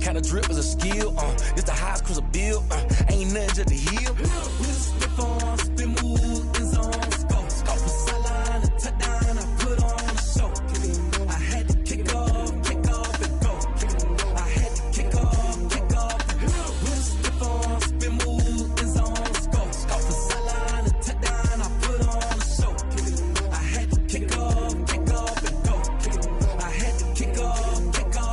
Kinda drip is a skill, it's the highest cruise a bill, ain't nothing just to heal. Spin on, spin move, in zone, scope for sideline, a touchdown, I put on a show. I had to kick off and go. I had to kick off and go. Spin on, spin move, in zone, scope for sideline, a touchdown, I put on a show. I had to kick off and go. I had to kick off and go.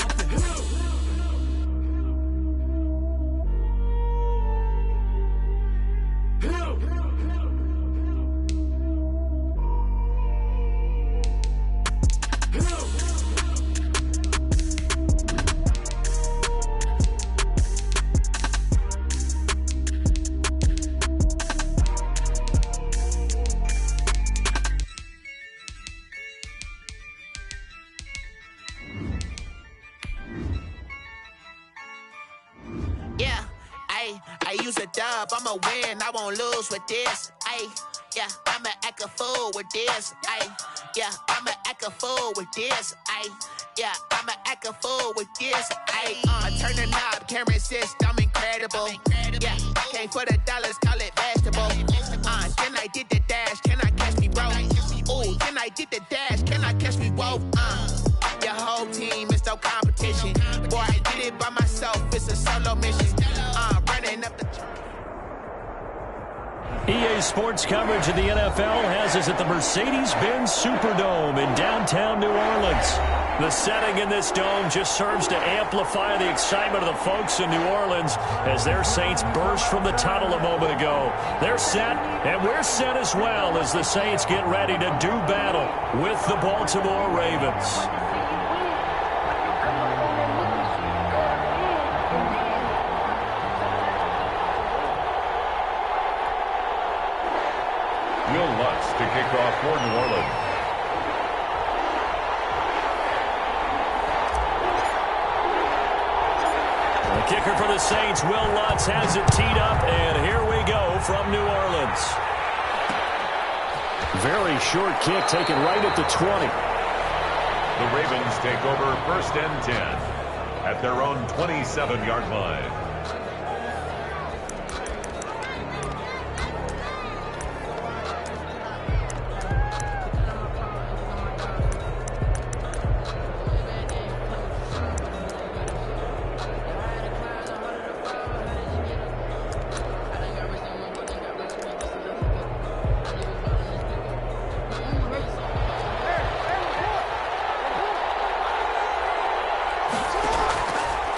Yeah, I use a dub, I'ma win, I won't lose with this. Yeah, I'ma act a fool with this. Yeah, I'ma act a fool with this. Yeah, I'ma act a fool with this. I turn the knob, can't resist, I'm incredible. Yeah, came for the dollars, call it vegetable. Then I did the dash, can I catch me, bro? Ooh, then I did the dash, can I catch me, whoa? Your whole team is no competition. Boy, I did it by myself, it's a solo mission. Running up the... EA Sports coverage of the NFL has us at the Mercedes-Benz Superdome in downtown New Orleans. The setting in this dome just serves to amplify the excitement of the folks in New Orleans as their Saints burst from the tunnel a moment ago. They're set, and we're set as well as the Saints get ready to do battle with the Baltimore Ravens. To kick off for New Orleans. The kicker for the Saints, Will Lutz, has it teed up, and here we go from New Orleans. Very short kick taken right at the 20. The Ravens take over 1st and 10 at their own 27-yard line.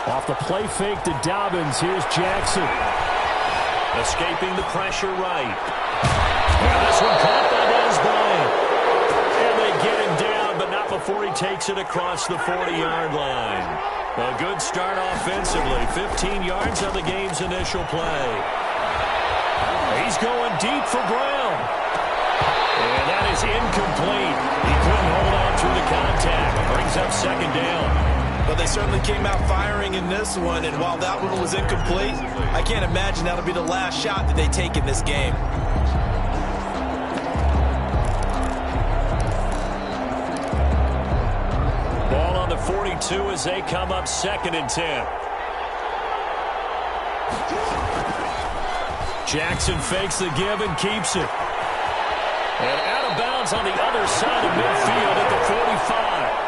Off the play fake to Dobbins. Here's Jackson. Escaping the pressure right. And this one caught by Dez Bryant. And they get him down, but not before he takes it across the 40-yard line. A good start offensively. 15 yards on the game's initial play. He's going deep for Brown. And that is incomplete. He couldn't hold on through the contact. Brings up 2nd down. But they certainly came out firing in this one, and while that one was incomplete, I can't imagine that'll be the last shot that they take in this game. Ball on the 42 as they come up 2nd and 10. Jackson fakes the give and keeps it. And out of bounds on the other side of midfield at the 45.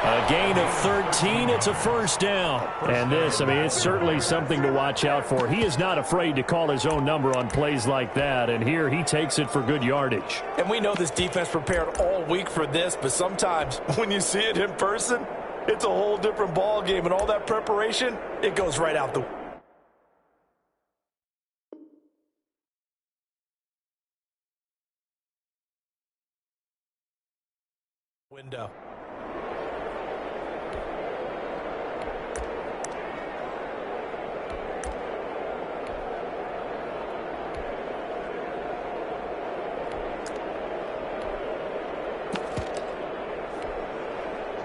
A gain of 13. It's a 1st down. And this, I mean, it's certainly something to watch out for. He is not afraid to call his own number on plays like that. And here he takes it for good yardage. And we know this defense prepared all week for this, but sometimes when you see it in person, it's a whole different ball game. And all that preparation, it goes right out the window.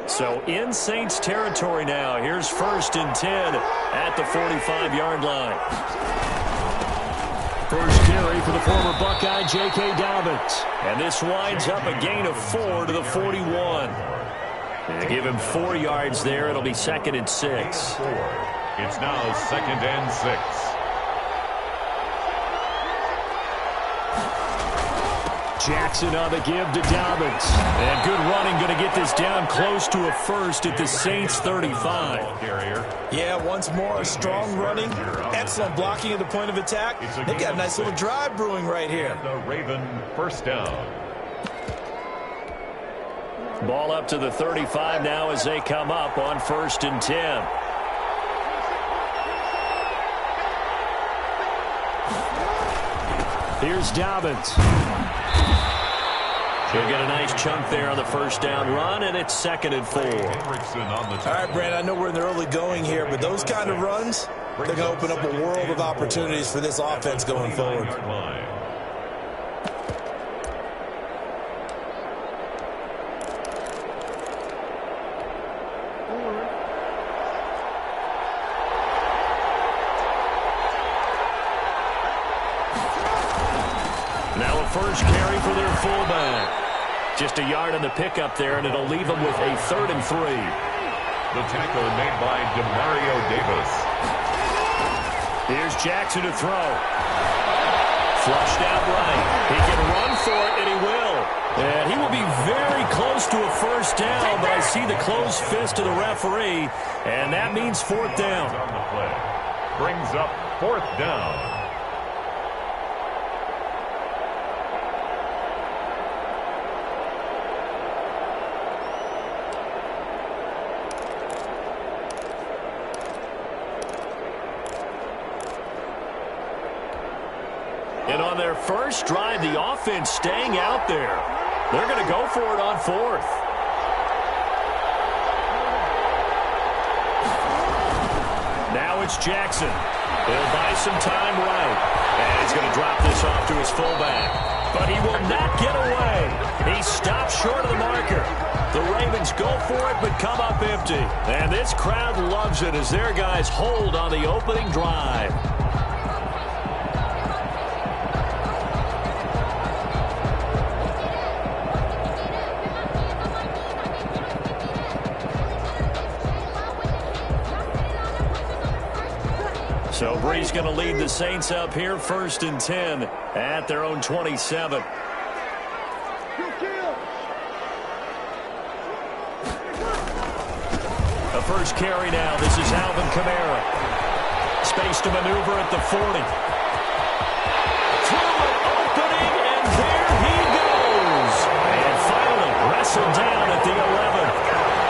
So in Saints territory now. Here's 1st and 10 at the 45-yard line. First carry for the former Buckeye, J.K. Dobbins. And this winds up a gain of 4 to the 41. And give him 4 yards there. It'll be 2nd and 6. It's now 2nd and 6. Jackson on the give to Dobbins. And good running, going to get this down close to a first at the Saints 35. Yeah, once more, strong running, excellent blocking at the point of attack. They've got a nice little drive brewing right here. The Raven first down. Ball up to the 35 now as they come up on 1st and 10. Here's Dobbins. He'll get a nice chunk there on the first down run, and it's 2nd and 4. All right, Brand, I know we're in the early going here, but those kind of runs, they're going to open up a world of opportunities for this offense going forward. Now a first carry for their fullback. Just a yard on the pickup there, and it'll leave them with a 3rd and 3. The tackle made by Demario Davis. Here's Jackson to throw. Flushed out right. He can run for it, and he will. And he will be very close to a first down, but I see the closed fist of the referee, and that means 4th down. On the play. Brings up 4th down. And on their first drive, the offense staying out there. They're going to go for it on 4th. Now it's Jackson. He'll buy some time right. And he's going to drop this off to his fullback. But he will not get away. He stops short of the marker. The Ravens go for it, but come up empty. And this crowd loves it as their guys hold on the opening drive. So Bree's going to lead the Saints up here, 1st and 10 at their own 27. A first carry now. This is Alvin Kamara. Space to maneuver at the 40. Through an opening, and there he goes. And finally wrestled down at the 11.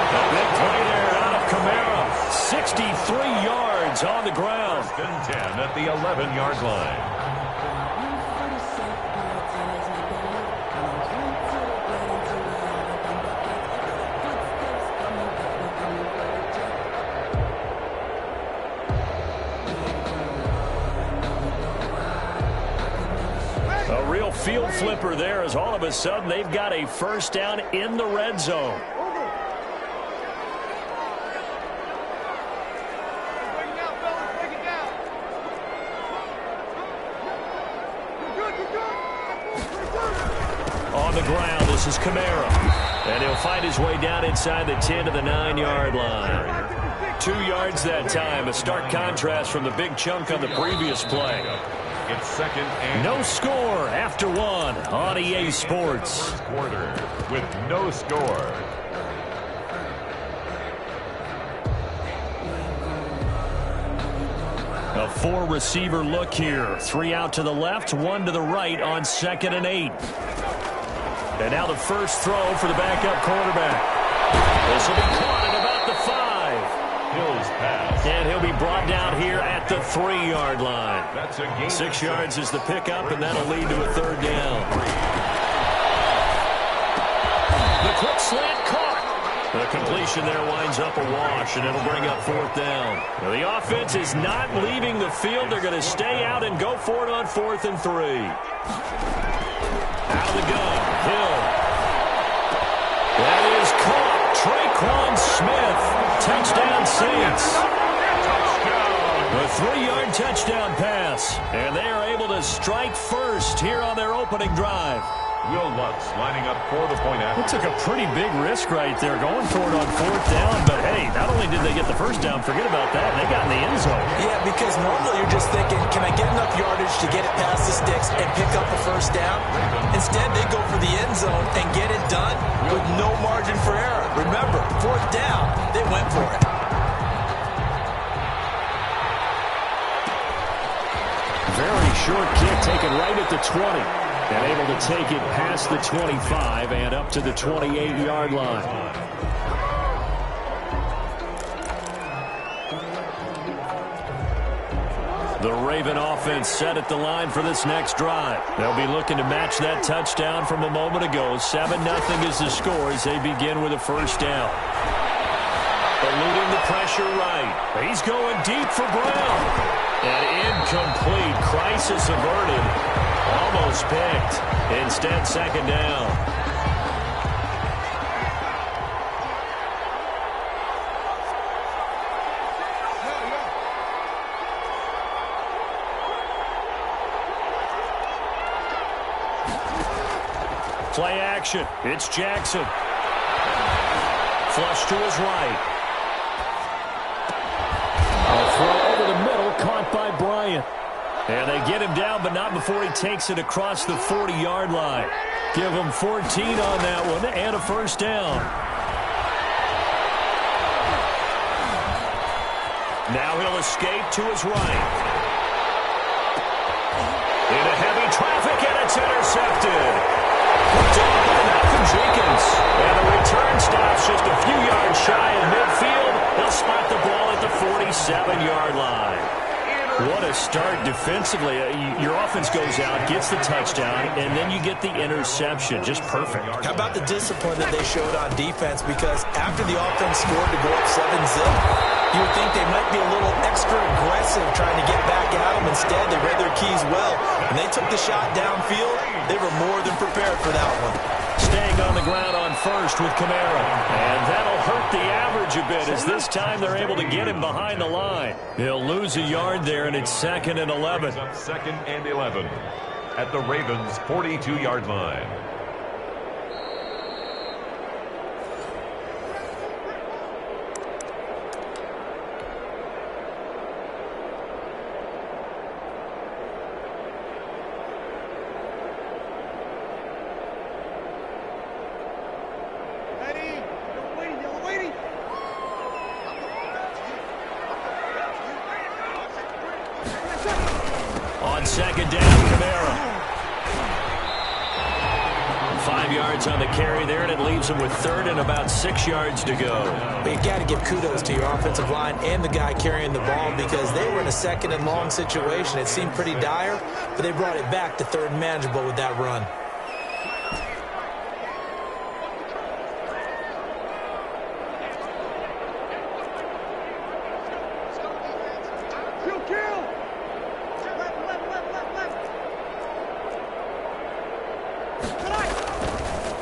A big play there out of Kamara. 63 yards on the ground. 1st and 10 at the 11-yard line. A real field flipper there as all of a sudden they've got a first down in the red zone. On the ground, this is Kamara. And he'll find his way down inside the 10 to the 9-yard line. 2 yards that time, a stark contrast from the big chunk on the previous play. It's 2nd and no score after 1 on EA Sports. quarter with no score. A 4-receiver look here. 3 out to the left, 1 to the right on 2nd and 8. And now the first throw for the backup quarterback. This will be caught at about the 5. Hill's pass. And he'll be brought down here at the 3-yard line. That's a gain. 6 yards is the pickup, and that'll lead to a 3rd down. The quick slant caught. The completion there winds up a wash, and it'll bring up 4th down. Now, the offense is not leaving the field. They're going to stay out and go for it on 4th and 3. Out of the gun, Hill. That is caught. Traquan Smith. Touchdown Saints. A 3-yard touchdown pass. And they are able to strike first here on their opening drive. Will Lutz lining up for the point after. It took a pretty big risk right there going for it on 4th down. But, hey, not only did they get the first down, forget about that, they got in the end zone. Yeah, because normally you're just thinking, can I get enough yardage to get it past the sticks and pick up a first down? Instead, they go for the end zone and get it done with no margin for error. Remember, 4th down, they went for it. Very short kick taken right at the 20. And able to take it past the 25 and up to the 28-yard line. The Raven offense set at the line for this next drive. They'll be looking to match that touchdown from a moment ago. 7-0 is the score as they begin with a first down. Eluding the pressure right. He's going deep for Brown. And incomplete. Crisis averted. Almost picked. Instead, second down. Play action. It's Jackson. Flush to his right. A throw over the middle, caught by Bryant. And they get him down, but not before he takes it across the 40-yard line. Give him 14 on that one and a first down. Now he'll escape to his right. Into heavy traffic, and it's intercepted. Picked off by Malcolm Jenkins. And the return stops just a few yards shy of midfield. They'll spot the ball at the 47-yard line. What a start defensively. Your offense goes out, gets the touchdown, and then you get the interception. Just perfect. How about the discipline that they showed on defense? Because after the offense scored to go up 7-zip, you would think they might be a little extra aggressive trying to get back at them. Instead, they read their keys well, and they took the shot downfield. They were more than prepared for that one. Staying on the ground on first with Kamara. And that'll hurt the average a bit as this time they're able to get him behind the line. He'll lose a yard there, and it's 2nd and 11. Up 2nd and 11 at the Ravens' 42-yard line. On second down, Kamara. 5 yards on the carry there, and it leaves him with 3rd and about 6 yards to go. But you've got to give kudos to your offensive line and the guy carrying the ball because they were in a 2nd and long situation. It seemed pretty dire, but they brought it back to 3rd and manageable with that run.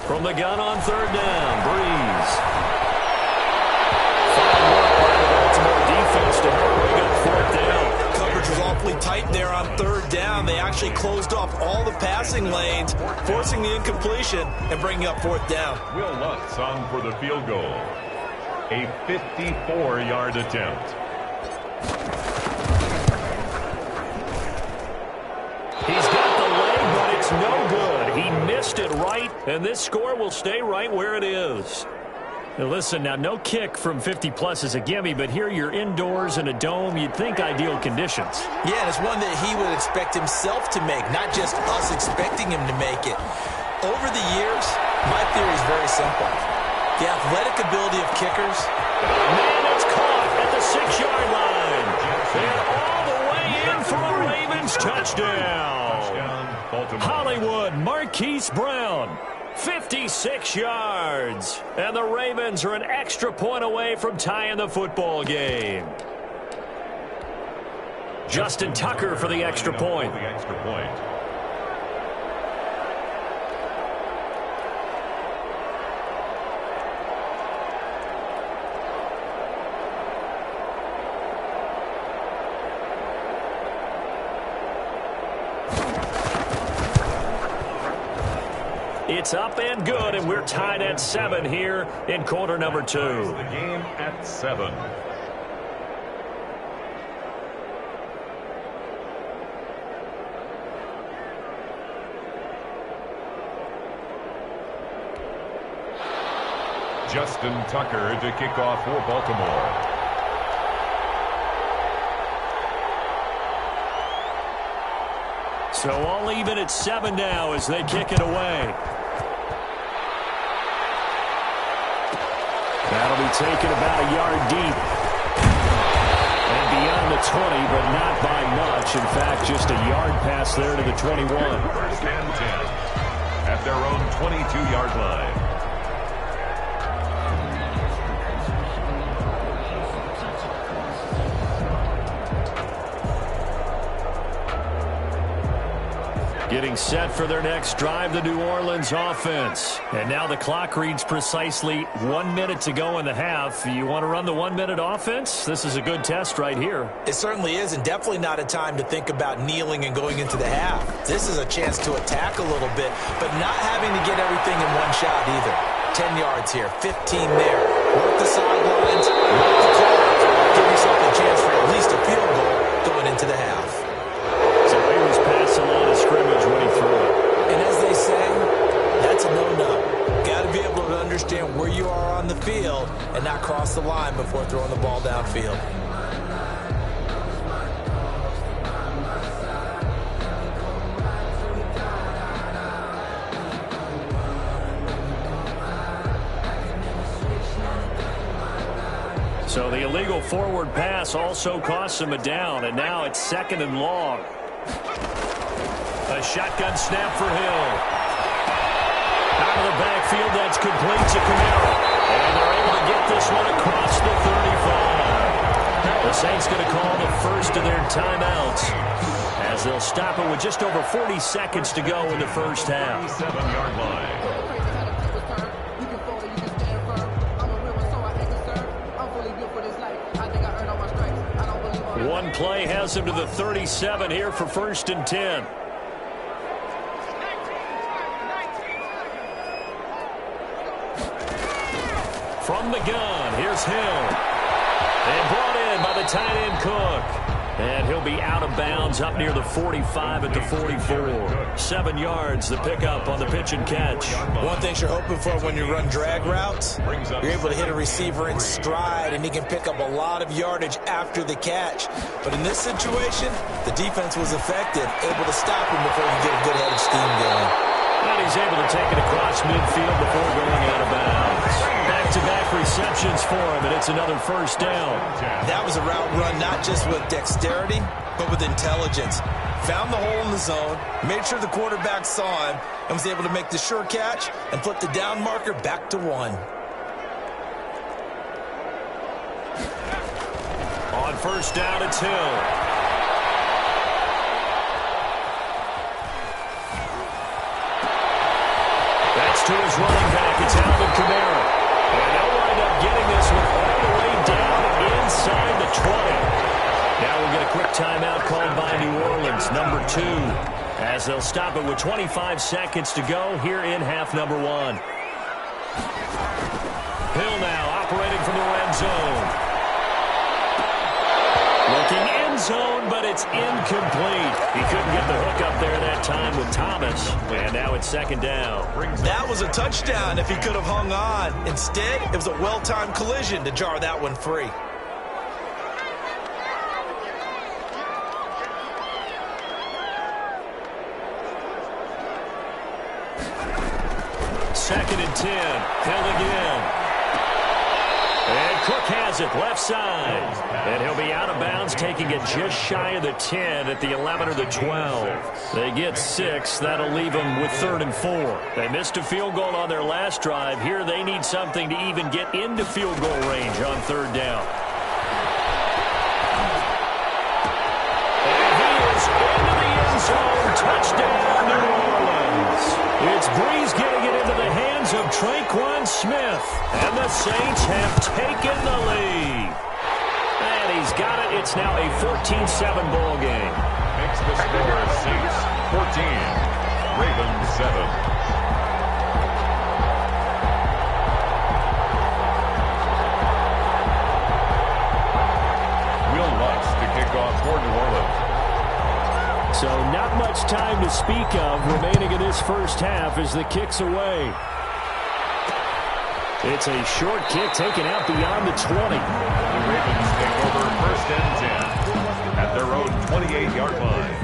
From the gun on 3rd down, Breeze. Fine work by the Baltimore defense to help bring up 4th down. Coverage was awfully tight there on 3rd down. They actually closed off all the passing lanes, forcing the incompletion and bringing up 4th down. Will Lutz on for the field goal. A 54-yard attempt. He's got the leg, but it's no good. He missed it right, and this score will stay right where it is. Now listen, now no kick from 50-plus is a gimme, but here you're indoors in a dome. You'd think ideal conditions. Yeah, and it's one that he would expect himself to make, not just us expecting him to make it. Over the years, my theory is very simple. The athletic ability of kickers. Man, it's caught at the 6-yard line. And all the way in for a Ravens touchdown. Hollywood Marquise Brown, 56 yards. And the Ravens are an extra point away from tying the football game. Justin Tucker for the extra point. It's up and good, and we're tied at 7 here in quarter number 2. The game at 7. Justin Tucker to kick off for Baltimore. So all even at 7 now as they kick it away. That'll be taken about a yard deep. And beyond the 20, but not by much. In fact, just a yard pass there to the 21. First and 10 at their own 22-yard line. Getting set for their next drive, the New Orleans offense. And now the clock reads precisely 1 minute to go in the half. You want to run the 1 minute offense? This is a good test right here. It certainly is, and definitely not a time to think about kneeling and going into the half. This is a chance to attack a little bit, but not having to get everything in one shot either. 10 yards here, 15 there. Work the sidelines, work the clock. Give yourself a chance for at least a field goal going into the half. So he was past the line of scrimmage when he threw it. And as they say, that's a no-no. Got to be able to understand where you are on the field and not cross the line before throwing the ball downfield. So the illegal forward pass also costs him a down, and now it's 2nd and long. A shotgun snap for Hill. Out of the backfield, that's complete to Camaro. And they're able to get this one across the 35. The Saints going to call the first of their timeouts as they'll stop it with just over 40 seconds to go in the first half. 7-yard line. One play has him to the 37 here for 1st and 10. From the gun, here's Hill. And brought in by the tight end Cook. And he'll be out of bounds up near the 45 at the 44. 7 yards, the pickup on the pitch and catch. One thing you're hoping for when you run drag routes, you're able to hit a receiver in stride, and he can pick up a lot of yardage after the catch. But in this situation, the defense was effective, able to stop him before he could get a good head of steam going. And he's able to take it across midfield before going out of bounds. Back-to-back receptions for him, and it's another first down. That was a route run not just with dexterity, but with intelligence. Found the hole in the zone, made sure the quarterback saw him, and was able to make the sure catch and flip the down marker back to 1. On first down, it's Hill. That's to his running back. It's Alvin Kamara. And they'll wind up getting this one all the way down inside the 20. Now we'll get a quick timeout called by New Orleans, number 2, as they'll stop it with 25 seconds to go here in half number 1. Hill now operating from the red zone. Looking end zone, but it's incomplete. He couldn't get the hook up there that time with Thomas. And now it's 2nd down. That was a touchdown if he could have hung on. Instead, it was a well-timed collision to jar that one free. Second and 10. Hill again. And Cook has it left side. And he'll be out of bounds, taking it just shy of the 10 at the 11 or the 12. They get 6. That'll leave them with 3rd and 4. They missed a field goal on their last drive. Here they need something to even get into field goal range on 3rd down. And he is into the end zone. Touchdown, New Orleans. It's Breeze getting it into the hands of Traquan Smith. And the Saints have taken the lead. And he's got it. It's now a 14-7 ball game. Makes the score Saints 14, Ravens 7. So not much time to speak of remaining in this first half as the kick's away. It's a short kick taken out beyond the 20. The Ravens take over first and 10 at their own 28-yard line.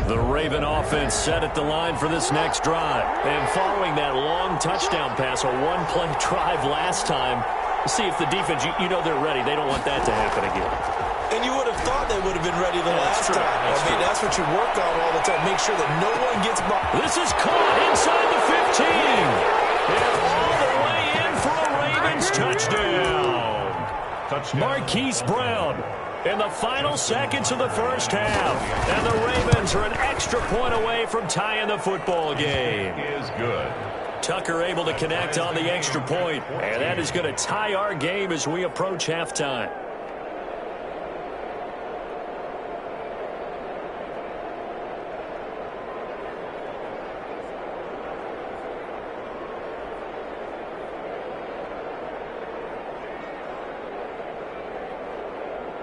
The Raven offense set at the line for this next drive. And following that long touchdown pass, a one-play drive last time, see if the defense, you know they're ready. They don't want that to happen again. And you would have thought they would have been ready the last time. That's what you work on all the time. Make sure that no one gets by. This is caught inside the 15. And all the way in for a Ravens touchdown. Marquise Brown in the final seconds of the first half. And the Ravens are an extra point away from tying the football game. Is good. Tucker able to connect on the extra point, and that is going to tie our game as we approach halftime.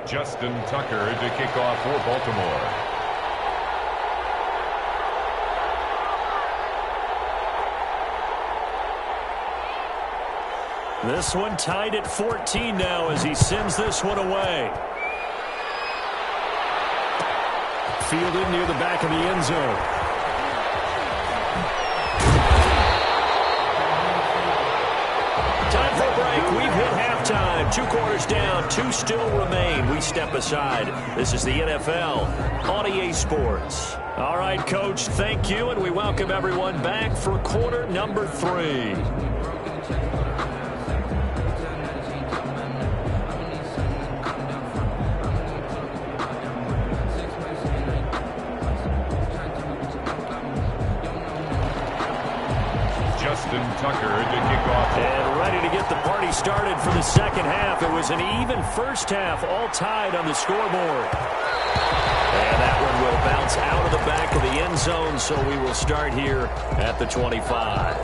Justin Tucker to kick off for Baltimore. This one tied at 14 now as he sends this one away. Fielded near the back of the end zone. Time for a break. We've hit halftime. 2 quarters down. 2 still remain. We step aside. This is the NFL on EA Sports. All right, Coach, thank you, and we welcome everyone back for quarter number 3. Justin Tucker to kick off. And ready to get the party started for the second half. It was an even first half, all tied on the scoreboard. And that one will bounce out of the back of the end zone, so we will start here at the 25.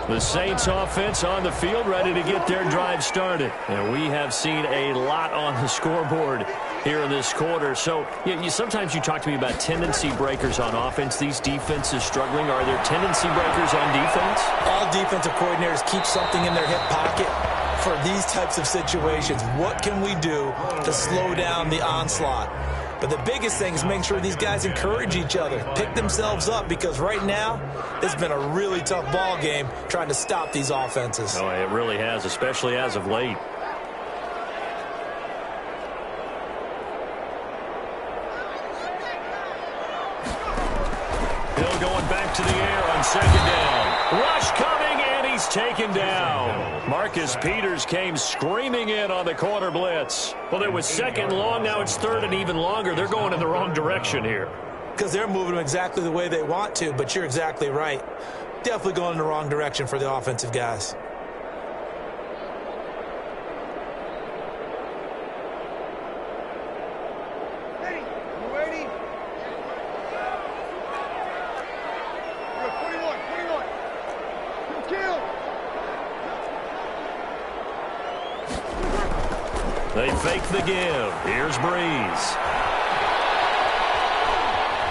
The Saints offense on the field, ready to get their drive started. And we have seen a lot on the scoreboard here in this quarter. So sometimes you talk to me about tendency breakers on offense. These defenses struggling. Are there tendency breakers on defense? All defensive coordinators keep something in their hip pocket for these types of situations. What can we do to slow down the onslaught? But the biggest thing is making sure these guys encourage each other, pick themselves up, because right now it's been a really tough ball game trying to stop these offenses. Oh, it really has, especially as of late. Hill going back to the air on second down. Rush coming, and he's taken down. Marcus Peters came screaming in on the corner blitz. Well, it was second long. Now it's third and even longer. They're going in the wrong direction here. Because they're moving them exactly the way they want to, but you're exactly right. Definitely going in the wrong direction for the offensive guys. They fake the give. Here's Breeze.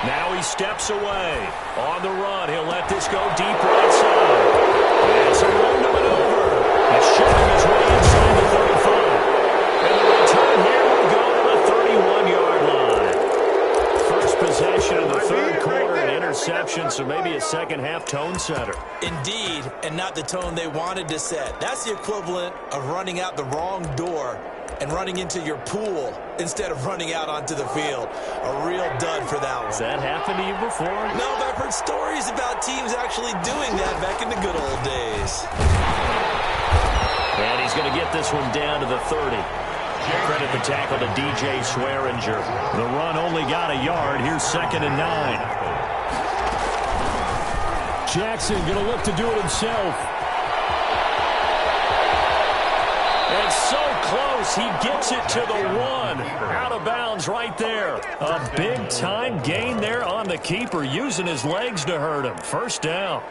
Now he steps away. On the run, he'll let this go deep right side. It's a room to maneuver. He's showing his way inside the 35. And the return here will go to the 31-yard line. First possession of the third quarter, an interception, so maybe a second-half tone setter. Indeed, and not the tone they wanted to set. That's the equivalent of running out the wrong door and running into your pool instead of running out onto the field. A real dud for that one. Has that happened to you before? No, but I've heard stories about teams actually doing that back in the good old days. And he's going to get this one down to the 30. Credit the tackle to DJ Swearinger. The run only got a yard. Here's 2nd and 9. Jackson going to look to do it himself. And so close, he gets it to the 1. Out of bounds right there. A big-time gain there on the keeper, using his legs to hurt him. First down.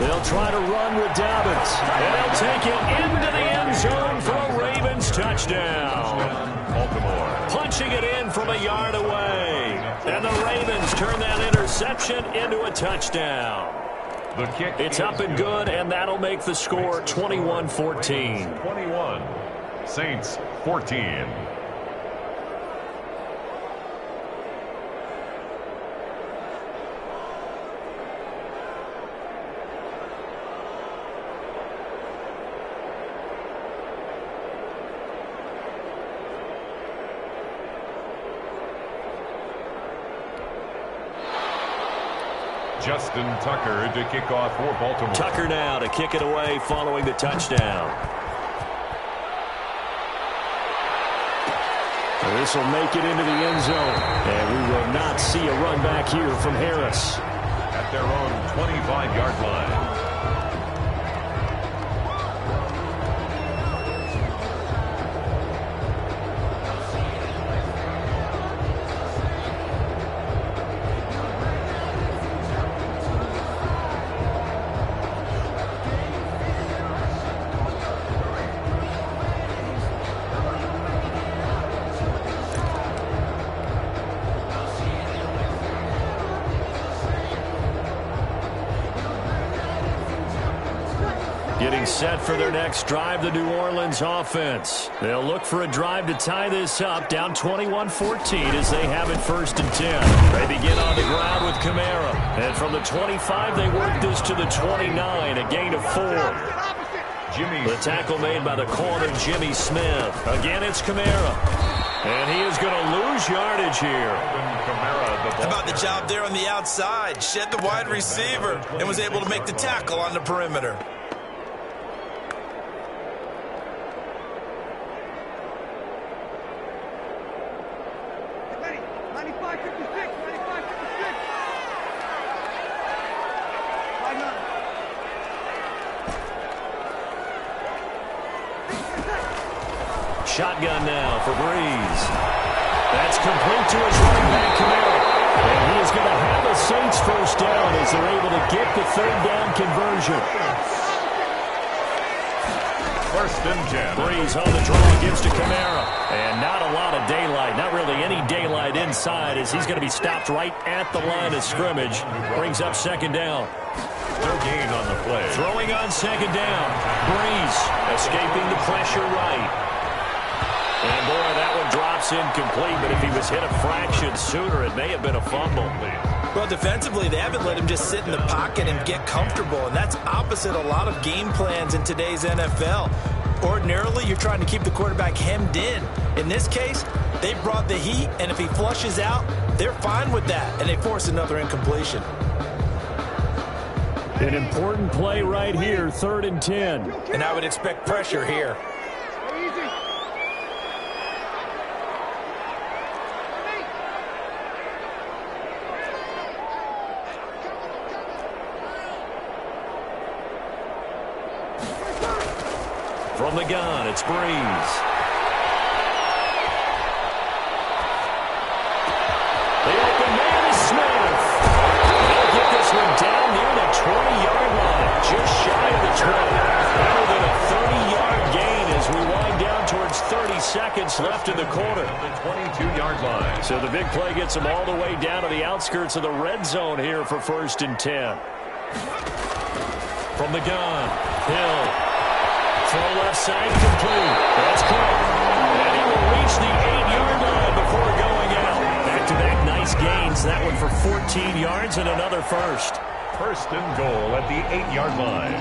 They'll try to run with Dobbins. And they'll take it into the end zone for a Ravens touchdown. Baltimore. Punching it in from a yard away. And the Ravens turn that interception into a touchdown. The kick. It's up and good, and that'll make the score 21-14. 21. Saints 14. Justin Tucker to kick off for Baltimore. Tucker now to kick it away following the touchdown. This will make it into the end zone. And we will not see a run back here from Harris. At their own 25-yard line. Getting set for their next drive, the New Orleans offense. They'll look for a drive to tie this up, down 21-14 as they have it 1st and 10. They begin on the ground with Kamara. And from the 25, they work this to the 29, a gain of 4. The tackle made by the corner, Jimmy Smith. Again, it's Kamara. And he is going to lose yardage here. How about the job there on the outside? Shed the wide receiver and was able to make the tackle on the perimeter. Shotgun now for Breeze. That's complete to his running back, Kamara. And he is going to have a Saints first down as they're able to get the 3rd down conversion. 1st and 10. Breeze on the draw, gives to Kamara. And not a lot of daylight, not really any daylight inside as he's going to be stopped right at the line of scrimmage. Brings up 2nd down. No gain on the play. Throwing on 2nd down. Breeze escaping the pressure right. And, boy, that one drops incomplete, but if he was hit a fraction sooner, it may have been a fumble. Well, defensively, they haven't let him just sit in the pocket and get comfortable, and that's opposite a lot of game plans in today's NFL. Ordinarily, you're trying to keep the quarterback hemmed in. In this case, they brought the heat, and if he flushes out, they're fine with that, and they force another incompletion. An important play right here, 3rd and 10. And I would expect pressure here. From the gun, it's Breeze. The open man is Smith. They'll get this one down near the 20-yard line, just shy of the 20. Better than a 30-yard gain as we wind down towards 30 seconds left in the quarter. The 22-yard line. So the big play gets them all the way down to the outskirts of the red zone here for 1st and 10. From the gun, Hill. Throw left side complete. That's correct. And he will reach the 8-yard line before going out. Back-to-back nice gains. That one for 14 yards and another first. 1st and goal at the 8-yard line.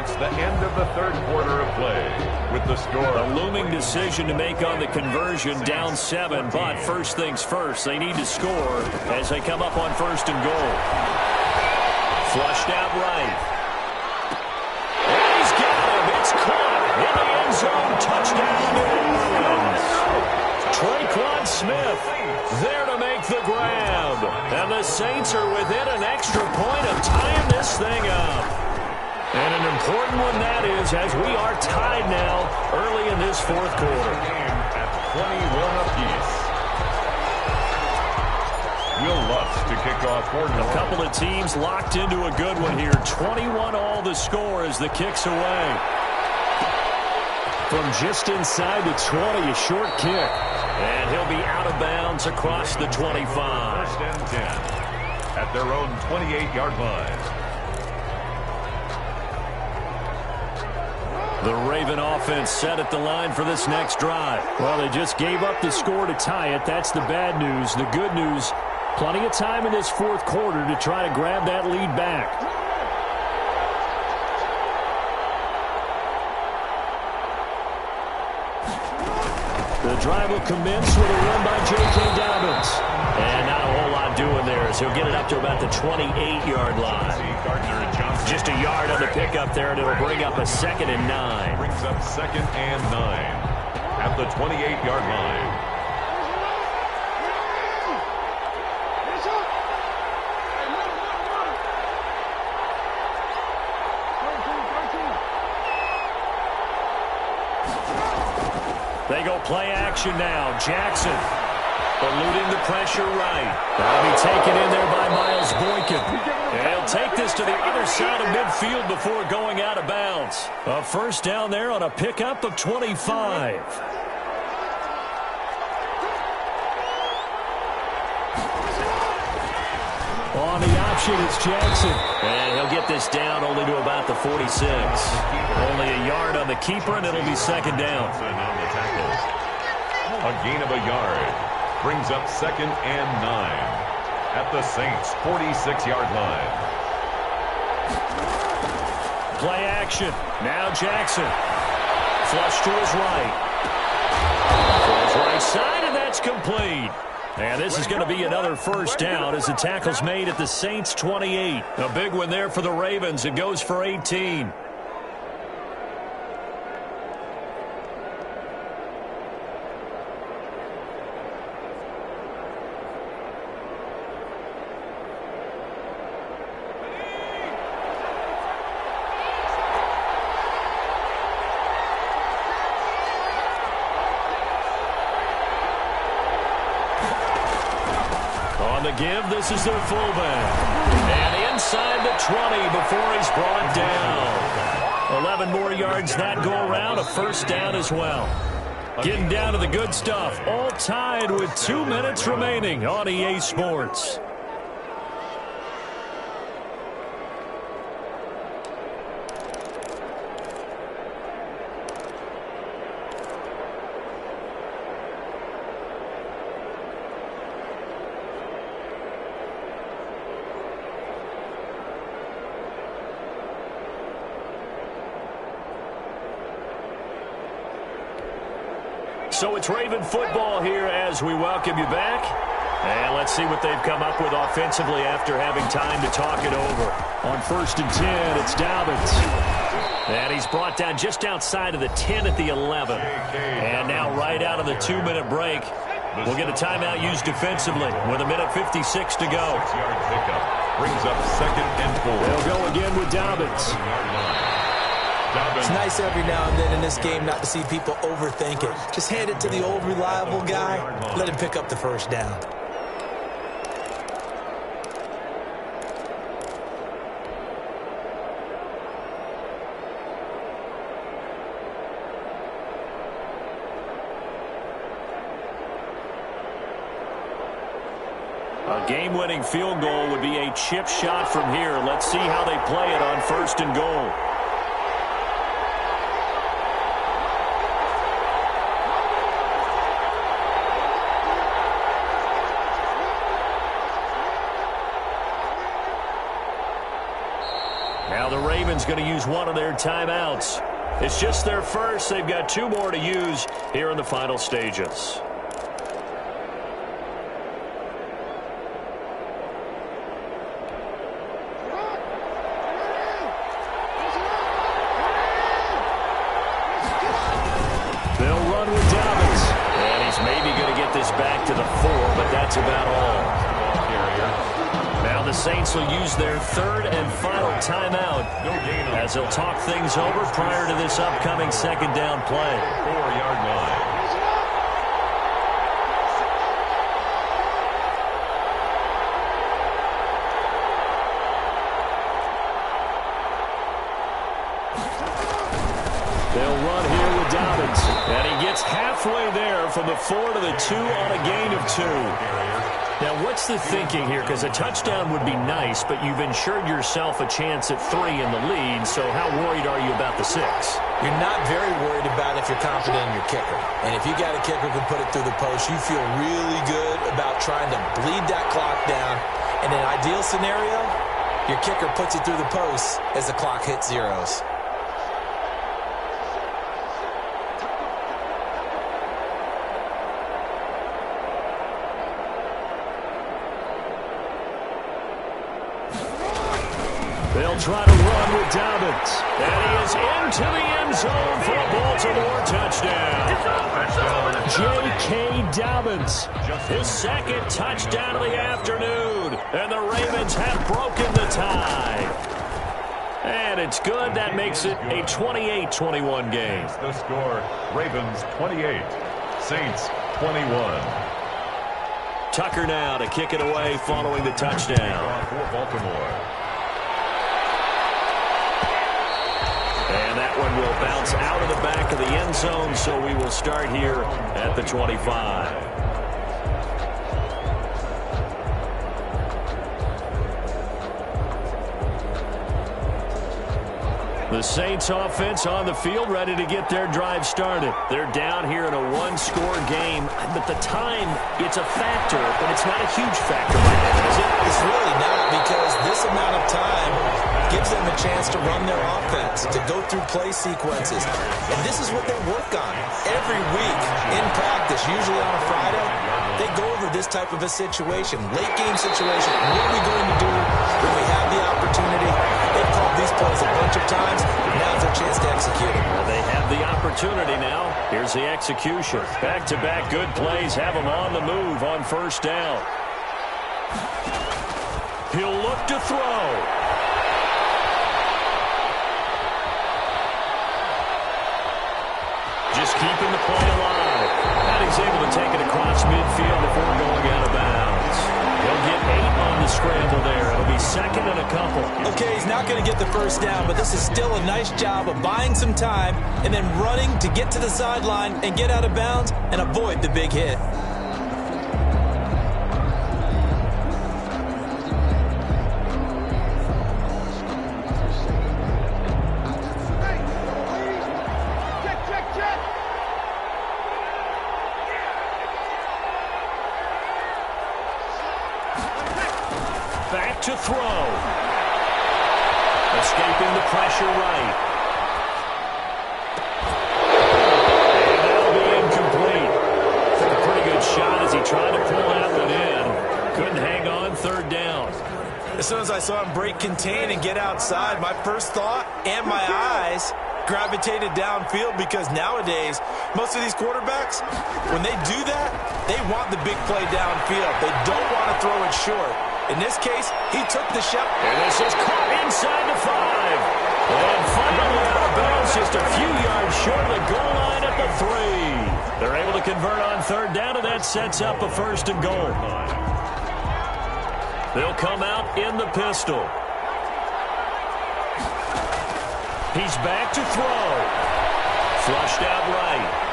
marks the end of the third quarter of play with the score. A looming decision to make on the conversion, down 7, but first things first, they need to score as they come up on first and goal. Flushed out right. And he's got him. It's caught in the end zone. Touchdown, New Orleans. Traquan Smith there to make the grab. And the Saints are within an extra point of tying this thing up. And an important one that is, as we are tied now early in this fourth quarter. At 21 apiece. Will Lutz to kick off for A couple of teams locked into a good one here. 21 all the score as the kick's away. From just inside the 20, a short kick. And he'll be out of bounds across the 25. First and 10 at their own 28-yard line. The Raven offense set at the line for this next drive. Well, they just gave up the score to tie it. That's the bad news. The good news, plenty of time in this fourth quarter to try to grab that lead back. The drive will commence with a run by J.K. Dobbins. And not a whole lot doing there as he'll get it up to about the 28-yard line. Just a yard on the pickup there, and it'll bring up a 2nd and 9. Brings up 2nd and 9 at the 28-yard line. They go play action now. Jackson eluding the pressure right. That'll be taken in there by Miles Boykin. And he'll take this to the other side of midfield before going out of bounds. A first down there on a pickup of 25. On the option, it's Jackson. And he'll get this down only to about the 46. Only a yard on the keeper, and it'll be 2nd down. A gain of a yard brings up 2nd and 9 at the Saints' 46-yard line. Play action. Now Jackson. Flush to his right. For his right side, and that's complete. And this is going to be another first down as the tackle's made at the Saints' 28. A big one there for the Ravens. It goes for 18. Give. This is their fullback. And inside the 20 before he's brought down. 11 more yards that go around. A first down as well. Getting down to the good stuff. All tied with 2 minutes remaining on EA Sports. So it's Raven football here as we welcome you back. And let's see what they've come up with offensively after having time to talk it over. On 1st and 10, it's Dobbins. And he's brought down just outside of the 10 at the 11. And now right out of the 2-minute break, we'll get a timeout used defensively with 1:56 to go. 6-yard pickup brings up 2nd and 4. They'll go again with Dobbins. It's nice every now and then in this game not to see people overthink it. Just hand it to the old reliable guy. Let him pick up the first down. A game-winning field goal would be a chip shot from here. Let's see how they play it on 1st and goal. Now the Ravens going to use one of their timeouts. It's just their first. They've got 2 more to use here in the final stages. They'll run with Dobbins. And he's maybe going to get this back to the 4, but that's about all. Now the Saints will use their 3rd and final timeout as they'll talk things over prior to this upcoming 2nd down play. 4-yard line. They'll run here with Dobbins. And he gets halfway there from the 4 to the 2 on a gain of 2. Now, what's the thinking here? Because a touchdown would be nice, but you've ensured yourself a chance at 3 in the lead, so how worried are you about the 6? You're not very worried about if you're confident in your kicker. And if you got a kicker who can put it through the post, you feel really good about trying to bleed that clock down. In an ideal scenario, your kicker puts it through the post as the clock hits zeros. They'll try to run with Dobbins. And he is into the end zone for a Baltimore touchdown. J.K. Dobbins, his 2nd touchdown of the afternoon. And the Ravens have broken the tie. And it's good. That makes it a 28-21 game. The score, Ravens 28, Saints 21. Tucker now to kick it away following the touchdown. For Baltimore. And that one will bounce out of the back of the end zone, so we will start here at the 25. The Saints offense on the field, ready to get their drive started. They're down here in a 1-score game, but the time, it's a factor, but it's not a huge factor right now, is it? It's really not, because this amount of time gives them a chance to run their offense, to go through play sequences. And this is what they work on every week in practice, usually on a Friday. They go over this type of a situation, late game situation. What are we going to do when we have the opportunity? They've called these plays a bunch of times. Now's their chance to execute it. Well, they have the opportunity now. Here's the execution. Back-to-back good plays have them on the move on 1st down. He'll look to throw. Just keeping the play alive. And he's able to take it across midfield before going out of bounds. He'll get 8 on the scramble there. It'll be 2nd and a couple. Okay, he's not going to get the 1st down, but this is still a nice job of buying some time and then running to get to the sideline and get out of bounds and avoid the big hit. Back to throw. Escaping the pressure right. And that'll be incomplete. Took a pretty good shot as he tried to pull that one in. Couldn't hang on 3rd down. As soon as I saw him break contain and get outside, my first thought and my eyes gravitated downfield, because nowadays, most of these quarterbacks, when they do that, they want the big play downfield. They don't want to throw it short. In this case, he took the shot. And this is caught inside the 5. And finally out of bounds, just a few yards short of the goal line at the 3. They're able to convert on 3rd down, and that sets up a 1st and goal. They'll come out in the pistol. He's back to throw. Flushed out right.